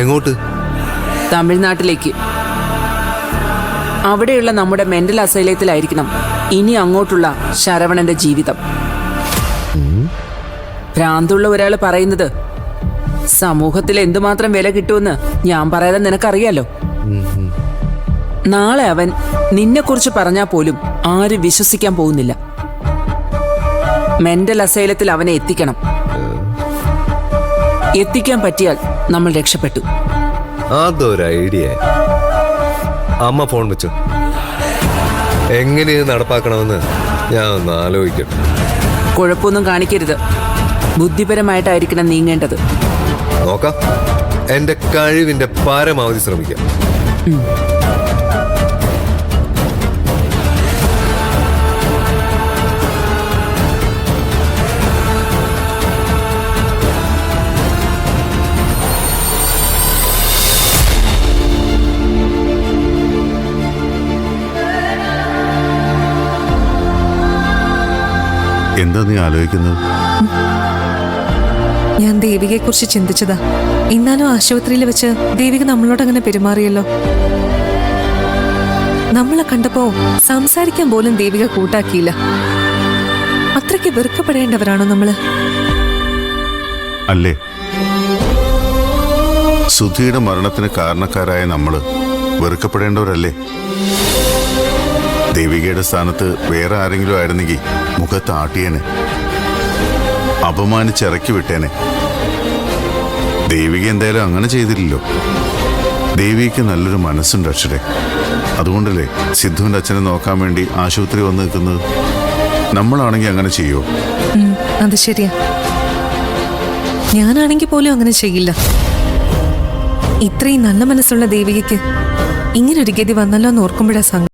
എങ്ങോട്ട്? തമിഴ്നാട്ടിലേക്ക്. അവിടെയുള്ള നമ്മുടെ മെന്റൽ അസൈലത്തിലായിരിക്കണം ഇനി അങ്ങോട്ടുള്ള ശരവണന്റെ ജീവിതം. ഭ്രാന്തുള്ള ഒരാൾ പറയുന്നത് സമൂഹത്തിൽ എന്തുമാത്രം വില കിട്ടുമെന്ന് ഞാൻ പറയാതെ നിനക്കറിയാലോ. നാളെ അവൻ നിന്നെക്കുറിച്ച് പറഞ്ഞാൽ പോലും ആരും വിശ്വസിക്കാൻ പോകുന്നില്ല. മെന്റൽ അസൈലത്തിൽ അവനെ എത്തിക്കണം. എത്തിക്കാൻ പറ്റിയാൽ നമ്മൾ രക്ഷപ്പെട്ടു. അതൊരു ഐഡിയ. അമ്മ ഫോൺ വെച്ചു. എങ്ങനെ ഇത് നടപ്പാക്കണമെന്ന് ഞാൻ ഒന്ന് ആലോചിക്കട്ടെ. കുഴപ്പമൊന്നും കാണിക്കരുത്. ബുദ്ധിപരമായിട്ടായിരിക്കണം നീങ്ങേണ്ടത്. നോക്കാം. എന്റെ കഴിവിന്റെ പരമാവധി ശ്രമിക്കാം. എന്താ നീ ആലോചിക്കുന്നത്? ഞാൻ ദേവികയെ കുറിച്ച് ചിന്തിച്ചതാ. ഇന്നാലും ആശുപത്രിയിൽ വെച്ച് ദേവിക നമ്മളോട് അങ്ങനെ പെരുമാറിയല്ലോ. നമ്മളെ കണ്ടപ്പോ സംസാരിക്കാൻ പോലും ദേവിക കൂട്ടാക്കിയില്ല. അത്രയ്ക്ക് വെറുക്കപ്പെടേണ്ടവരാണോ നമ്മള്? അല്ലേ? സുധിയുടെ മരണത്തിന് കാരണക്കാരായ നമ്മള് വെറുക്കപ്പെടേണ്ടവരല്ലേ? ദേവികയുടെ സ്ഥാനത്ത് വേറെ ആരെങ്കിലും ആയിരുന്നെങ്കിൽ മുഖത്ത് ആട്ടിയേനെ, അപമാനിച്ചിറക്കി വിട്ടേനെ. ദേവിക എന്തായാലും അങ്ങനെ ചെയ്തില്ലല്ലോ. ദേവിക്ക് നല്ലൊരു മനസ്സുണ്ട് അക്ഷരെ. അതുകൊണ്ടല്ലേ സിദ്ധുവിന്റെ അച്ഛനെ നോക്കാൻ വേണ്ടി ആശുപത്രി വന്ന് നിൽക്കുന്നത്. നമ്മളാണെങ്കിൽ അങ്ങനെ ചെയ്യോ? അത് ശരിയാ. ഞാനാണെങ്കിൽ പോലും അങ്ങനെ ചെയ്യില്ല. ഇത്രയും നല്ല മനസ്സുള്ള ദേവികയ്ക്ക് ഇങ്ങനൊരു ഗതി വന്നല്ലോ എന്ന് ഓർക്കുമ്പോഴാ സങ്കടം.